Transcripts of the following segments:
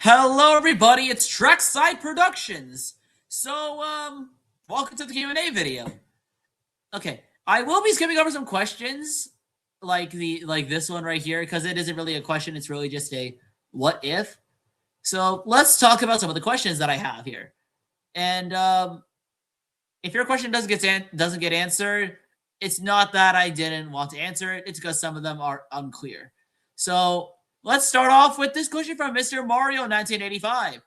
Hello, everybody. It's Trackside Productions. Welcome to the Q&A video. Okay, I will be skipping over some questions, like this one right here, because it isn't really a question. It's really just a what if. So let's talk about some of the questions that I have here. And if your question doesn't get answered, it's not that I didn't want to answer it. It's because some of them are unclear. So let's start off with this question from Mr. Mario 1985.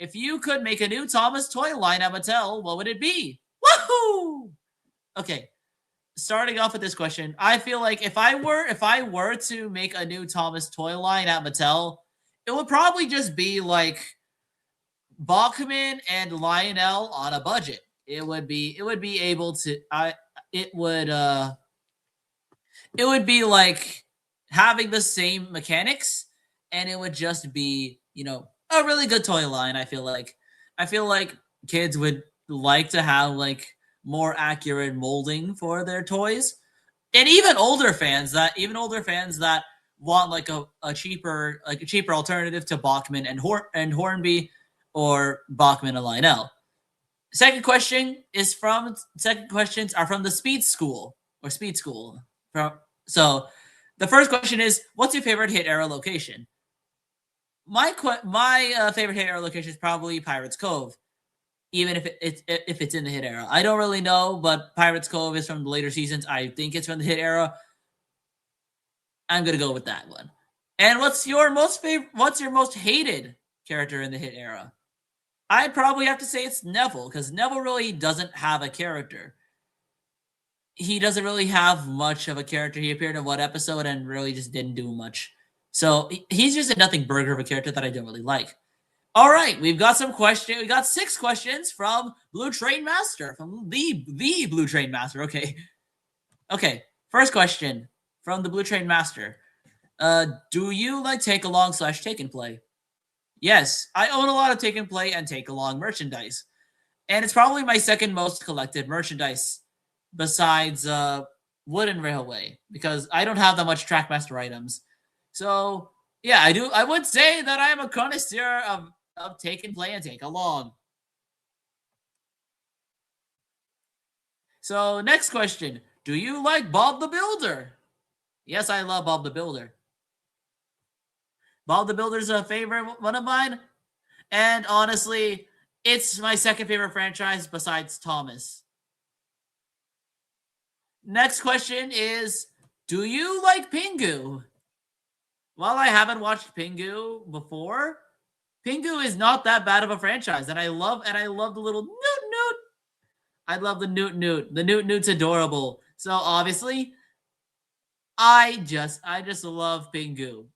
If you could make a new Thomas toy line at Mattel, what would it be? Woohoo! Okay, starting off with this question, I feel like if I were to make a new Thomas toy line at Mattel, it would probably just be like Bachman and Lionel on a budget. It would be able to it would be like having the same mechanics, and it would just be, a really good toy line. I feel like kids would like to have like more accurate molding for their toys. And even older fans that want like a cheaper alternative to Bachman and Hornby, or Bachman and Lionel. Second questions are from the Speed School. So the first question is, what's your favorite hit era location? My favorite hit era location is probably Pirates Cove, even if it's in the hit era. I don't really know, but Pirates Cove is from the later seasons. I think it's from the hit era. I'm gonna go with that one. And what's your most hated character in the hit era? I'd probably have to say it's Neville, because Neville really doesn't have a character. He doesn't really have much of a character. He appeared in one episode and really just didn't do much. So he's just a nothing burger of a character that I don't really like. All right, we've got some questions. We got 6 questions from Blue Train Master, from the Blue Train Master. Okay. First question from the Blue Train Master. Do you like take along / take and play? Yes, I own a lot of take and play and take along merchandise, and it's probably my second most collected merchandise, besides Wooden Railway, because I don't have that much Trackmaster items. So yeah, I would say that I am a connoisseur of take and play and take along. So next question: do you like Bob the Builder? Yes, I love Bob the Builder. Bob the Builder's a favorite one of mine, and honestly, it's my second favorite franchise besides Thomas. Next question is, do you like Pingu? While I haven't watched Pingu before, Pingu is not that bad of a franchise, and I love the little Newt Newt. I love the Newt Newt. The Newt Newt's adorable. So obviously, I just love Pingu.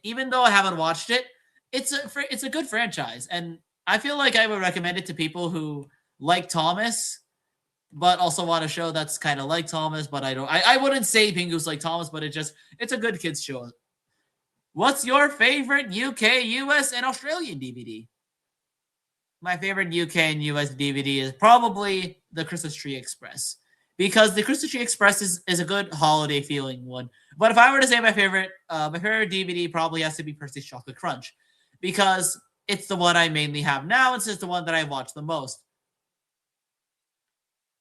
Even though I haven't watched it, it's a good franchise, and I feel like I would recommend it to people who like Thomas, but also want a show that's kind of like Thomas. But I wouldn't say Pingu's like Thomas, but it's a good kids show. What's your favorite UK, US, and Australian DVD? My favorite UK and US DVD is probably the Christmas Tree Express, because the Christmas Tree Express is a good holiday feeling one. But if I were to say my favorite DVD probably has to be Percy's Chocolate Crunch, because it's the one I mainly have now. It's just the one that I watch the most.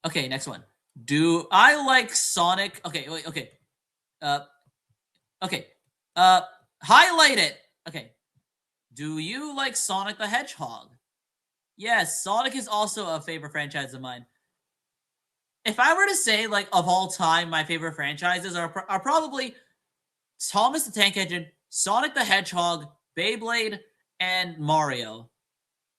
Okay, next one. Do I like Sonic? Okay, wait, okay. Highlight it. Okay. Do you like Sonic the Hedgehog? Yes, Sonic is also a favorite franchise of mine. If I were to say, like, of all time, my favorite franchises are probably Thomas the Tank Engine, Sonic the Hedgehog, Beyblade, and Mario.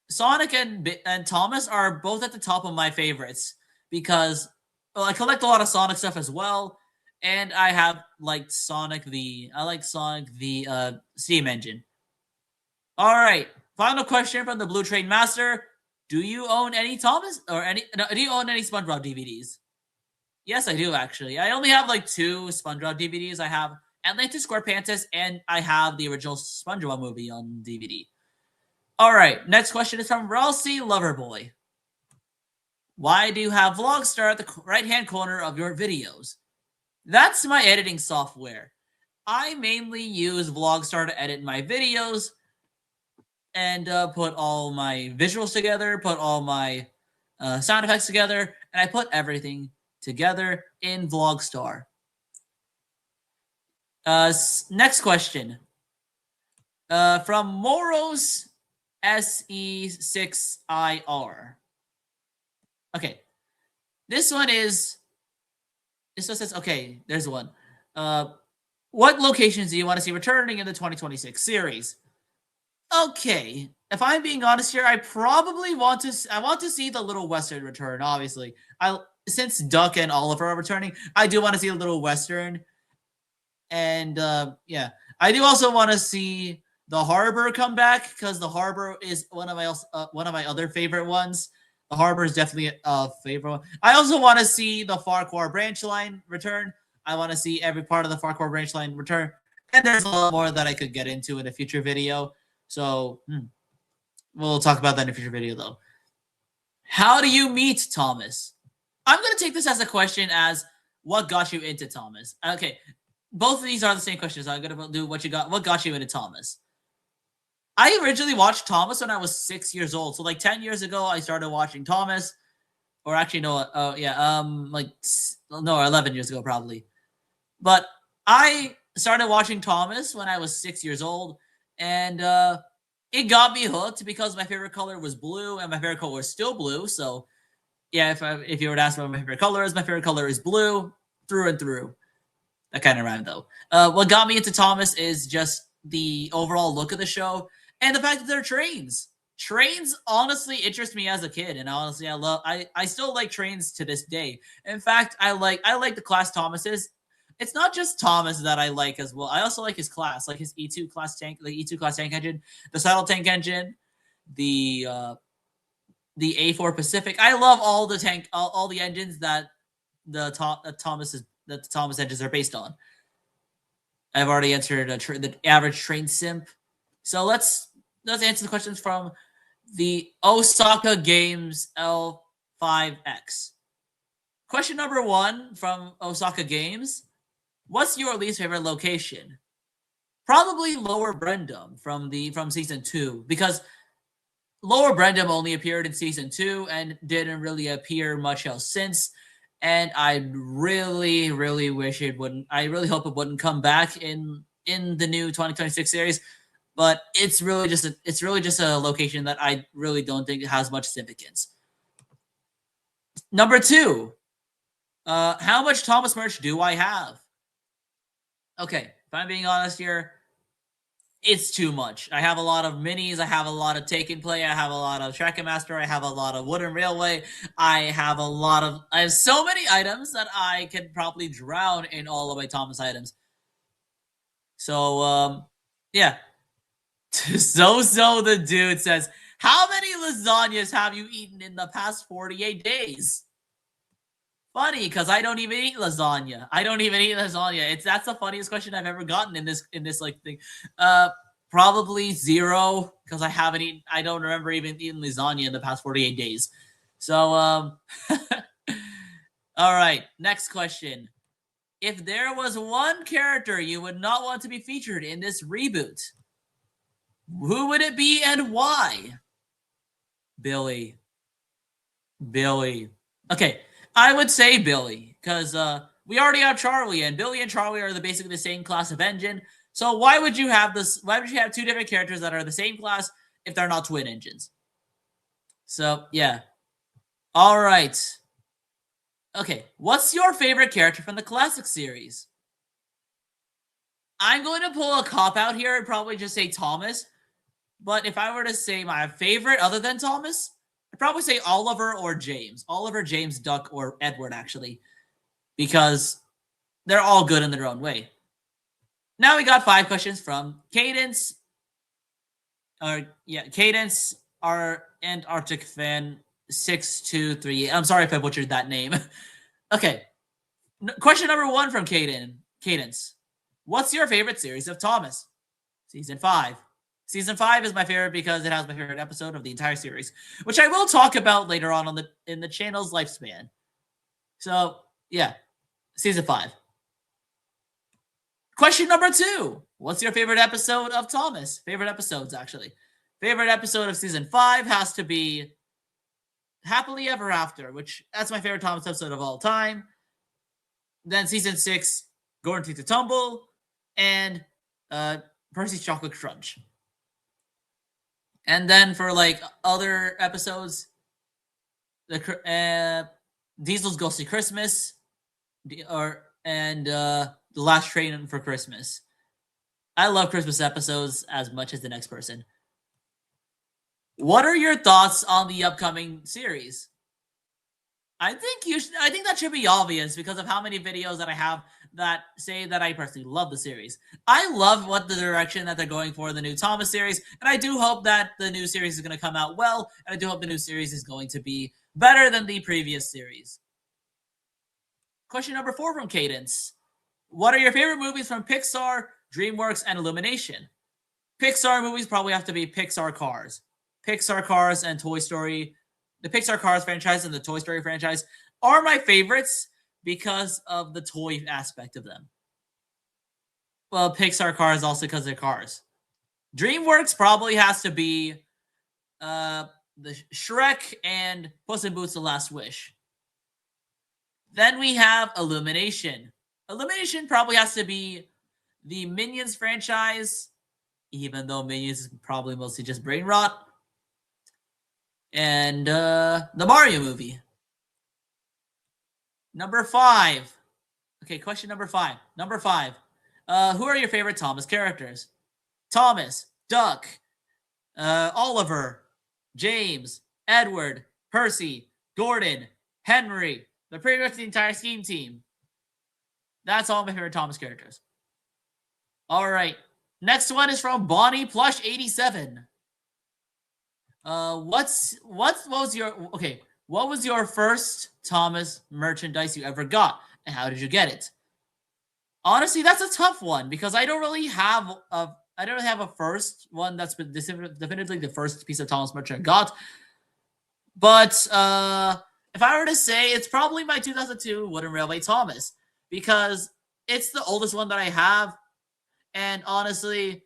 Sonic and Thomas are both at the top of my favorites, because I collect a lot of Sonic stuff as well, and I have like Sonic the Steam Engine. All right, final question from the Blue Train Master: do you own any Thomas or do you own any SpongeBob DVDs? Yes, I do actually. I only have like 2 SpongeBob DVDs. I have Atlantis SquarePantis, and I have the original SpongeBob movie on DVD. All right, next question is from Ralsei Loverboy. Why do you have Vlogstar at the right-hand corner of your videos? That's my editing software. I mainly use Vlogstar to edit my videos, and put all my visuals together, put all my sound effects together, and I put everything together in Vlogstar. Next question. From Moros SE6IR. Okay. This one says, okay, there's one. What locations do you want to see returning in the 2026 series? Okay. If I'm being honest here, I probably want to see the Little Western return, obviously. Since Duck and Oliver are returning, I do want to see a Little Western. And yeah, I do also want to see the Harbor come back, because the Harbor is one of my other favorite ones. The Harbor is definitely a favorite one. I also want to see the Farquhar branch line return. I want to see every part of the Farquhar branch line return. And there's a lot more that I could get into in a future video. So we'll talk about that in a future video, though. How do you meet Thomas? I'm going to take this as a question as what got you into Thomas? Okay, both of these are the same questions. I'm going to do what got you into Thomas. I originally watched Thomas when I was 6 years old. So like 10 years ago, I started watching Thomas. Or actually, no, 11 years ago, probably. But I started watching Thomas when I was 6 years old. And it got me hooked because my favorite color was blue, and my favorite color is still blue. So yeah, if you were to ask me what my favorite color is blue through and through. That kind of rhymed, though. What got me into Thomas is just the overall look of the show and the fact that they're trains. Trains honestly interest me as a kid, and honestly, I still like trains to this day. In fact, I like the class Thomases. It's not just Thomas that I like as well. I also like his class, like his E2 class tank, the E2 class tank engine, the saddle tank engine, the A4 Pacific. I love all the engines that the Thomas engines are based on. I've already answered the average train simp. So let's answer the questions from the Osaka Games L5X. Question number 1 from Osaka Games. What's your least favorite location? Probably Lower Brendam from season 2, because Lower Brendam only appeared in season 2 and didn't really appear much else since. And I really, really wish it wouldn't. I really hope it wouldn't come back in the new 2026 series. But it's really just a location that I really don't think has much significance. Number 2, how much Thomas merch do I have? Okay, if I'm being honest here, it's too much. I have a lot of minis. I have a lot of Take and Play. I have a lot of Track and Master. I have a lot of Wooden Railway. I have so many items that I could probably drown in all of my Thomas items. So, yeah. So the dude says, how many lasagnas have you eaten in the past 48 days? Funny, because I don't even eat lasagna. That's the funniest question I've ever gotten in this like thing. Probably 0, because I don't remember even eating lasagna in the past 48 days. So all right, next question. If there was one character you would not want to be featured in this reboot, who would it be and why? Billy. Okay, I would say Billy, because we already have Charlie, and Billy and Charlie are basically the same class of engine. So why would you have 2 different characters that are the same class if they're not twin engines? So yeah. All right. Okay, what's your favorite character from the classic series? I'm going to pull a cop-out here and probably just say Thomas. But if I were to say my favorite other than Thomas, I'd probably say Oliver or James. Oliver, James, Duck, or Edward, actually. Because they're all good in their own way. Now we got 5 questions from Cadence. Cadence, and Arctic Fan 623. I'm sorry if I butchered that name. Okay. Question number 1 from Cadence. What's your favorite series of Thomas? Season 5. Season 5 is my favorite because it has my favorite episode of the entire series, which I will talk about later on in the channel's lifespan. So, yeah. Season 5. Question number 2. What's your favorite episode of Thomas? Favorite episodes, actually. Favorite episode of season 5 has to be Happily Ever After, which that's my favorite Thomas episode of all time. Then season 6, Gordon Takes a Tumble, and Percy's Chocolate Crunch. And then for like other episodes, Diesel's Ghostly Christmas, and The Last Train for Christmas. I love Christmas episodes as much as the next person. What are your thoughts on the upcoming series? I think that should be obvious because of how many videos that I have that say that I personally love the series. I love what the direction that they're going for the new Thomas series, and I do hope that the new series is going to come out well, and I do hope the new series is going to be better than the previous series. Question number 4 from Cadence. What are your favorite movies from Pixar, DreamWorks, and Illumination? Pixar movies probably have to be Pixar Cars. Pixar Cars and Toy Story. The Pixar Cars franchise and the Toy Story franchise are my favorites because of the toy aspect of them. Well, Pixar Cars also because they're cars. DreamWorks probably has to be the Shrek and Puss in Boots: The Last Wish. Then we have Illumination. Illumination probably has to be the Minions franchise, even though Minions is probably mostly just brain rot. And the Mario movie. Number 5. Okay, question number 5. Number 5. Who are your favorite Thomas characters? Thomas, Duck, Oliver, James, Edward, Percy, Gordon, Henry. They're pretty much the entire scheme team. That's all my favorite Thomas characters. All right. Next one is from Bonnie Plush 87. What was your first Thomas merchandise you ever got, and how did you get it? Honestly, that's a tough one because I don't really have a first one that's been definitively the first piece of Thomas merch I got. But if I were to say, it's probably my 2002 Wooden Railway Thomas because it's the oldest one that I have, and honestly,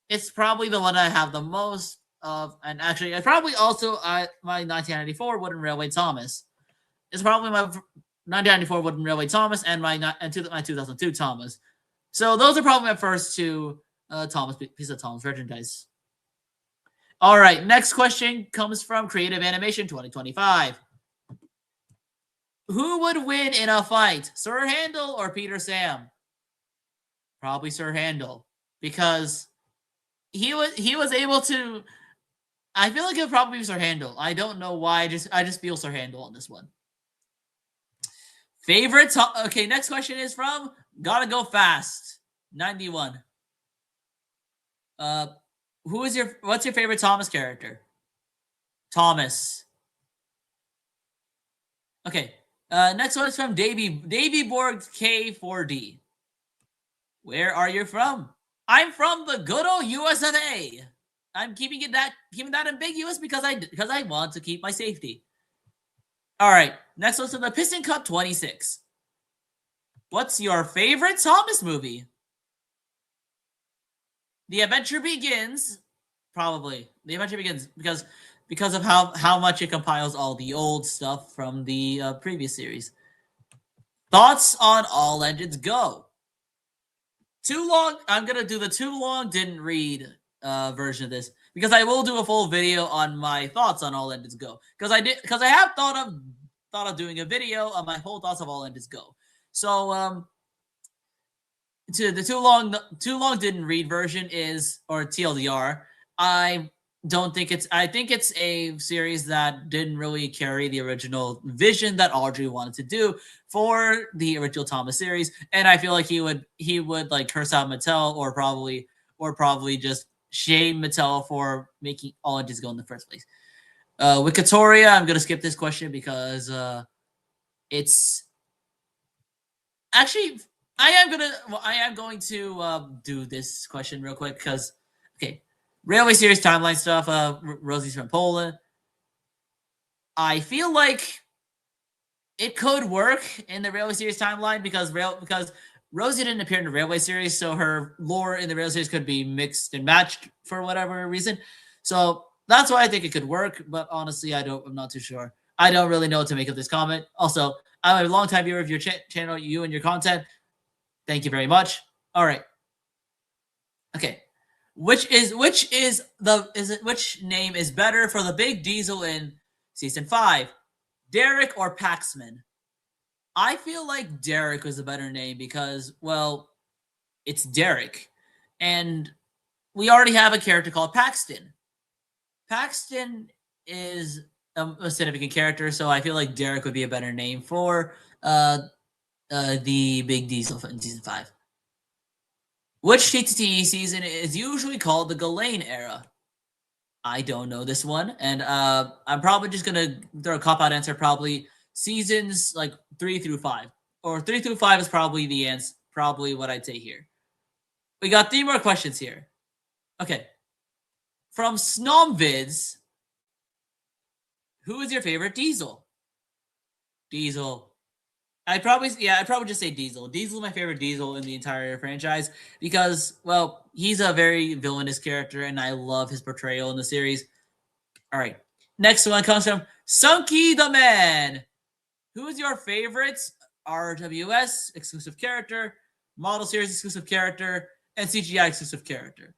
it's probably the one I have the most of. And actually, I probably also my 1994 Wooden Railway Thomas. It's probably my 1994 Wooden Railway Thomas and my 2002 Thomas. So those are probably my first two piece of Thomas merchandise. All right, next question comes from Creative Animation 2025. Who would win in a fight, Sir Handel or Peter Sam? Probably Sir Handel, because he was able to. I feel like it would probably be Sir Handel. I don't know why. I just feel Sir Handel on this one. Favorite. Okay, next question is from Gotta Go Fast 91. What's your favorite Thomas character? Thomas. Okay. Next one is from Davy Borg K4D. Where are you from? I'm from the good old US of A. I'm keeping that ambiguous because I want to keep my safety. All right. Next one's from the Piston Cup 26. What's your favorite Thomas movie? The Adventure Begins. Probably. The Adventure Begins because of how much it compiles all the old stuff from the previous series. Thoughts on All Engines Go? Too long. I'm gonna do the too long didn't read version of this because I will do a full video on my thoughts on All Engines Go because I have thought of doing a video on my whole thoughts of All Engines Go. So to the too long didn't read version is, or TLDR. I think it's a series that didn't really carry the original vision that Audrey wanted to do for the original Thomas series, and I feel like he would like curse out Mattel or probably just shame Mattel for making All Engines Go in the first place. With Katoria, I'm gonna skip this question because it's actually I am going to do this question real quick because okay. Railway Series timeline stuff. Rosie's from Poland. I feel like it could work in the Railway Series timeline because Rosie didn't appear in the Railway Series, so her lore in the Railway Series could be mixed and matched for whatever reason. So that's why I think it could work. But honestly, I'm not too sure. I don't really know what to make of this comment. Also, I'm a longtime viewer of your channel, you and your content. Thank you very much. All right. Okay. Which name is better for the big diesel in season 5? Derek or Paxman? I feel like Derek was a better name because, well, it's Derek. And we already have a character called Paxton. Paxton is a significant character, so I feel like Derek would be a better name for the Big Diesel in season 5. Which TTT season is usually called the Ghislaine era? I don't know this one, and I'm probably just gonna throw a cop-out answer. Probably seasons like 3 through 5, or 3 through 5 is probably the answer. Probably what I'd say here. We got 3 more questions here. Okay, from Snomvids, who is your favorite Diesel? Diesel. I'd probably just say Diesel. Diesel is my favorite Diesel in the entire franchise because, well, he's a very villainous character, and I love his portrayal in the series. All right, next one comes from Sunky the Man. Who is your favorite RWS exclusive character, model series exclusive character, and CGI exclusive character?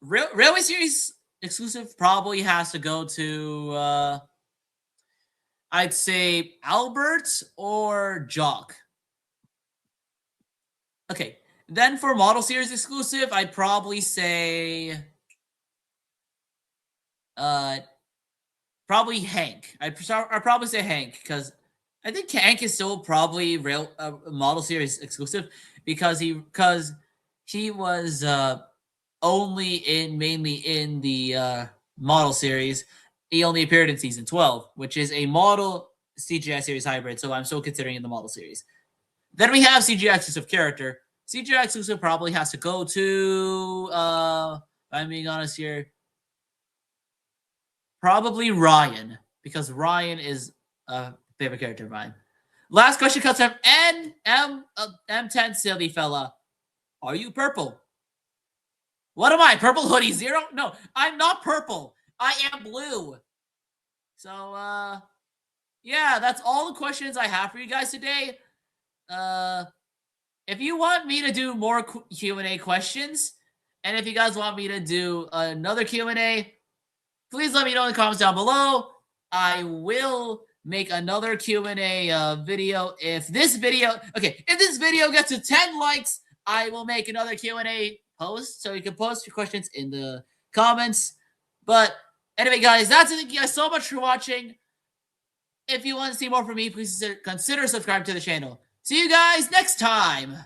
Railway series exclusive probably has to go to I'd say Albert or Jock. Okay, then for model series exclusive, I'd probably say probably Hank. I'd probably say Hank because I think Hank is still probably model series exclusive because he was mainly in the model series. He only appeared in season 12, which is a model CGI series hybrid, so I'm still considering in the model series. Then we have CGI exclusive character. CGI exclusive probably has to go to I'm being honest here, probably Ryan, because Ryan is a favorite character of mine. Last question comes from M10 Silly Fella. Are you purple? What am I? Purple hoodie 0? No, I'm not purple. I am blue. So, yeah, that's all the questions I have for you guys today. If you want me to do more Q&A questions, and if you guys want me to do another Q&A, please let me know in the comments down below. I will make another Q&A video. If this video gets to 10 likes, I will make another Q&A post, so you can post your questions in the comments. But anyway, guys, that's it. Thank you guys so much for watching. If you want to see more from me, please consider subscribing to the channel. See you guys next time.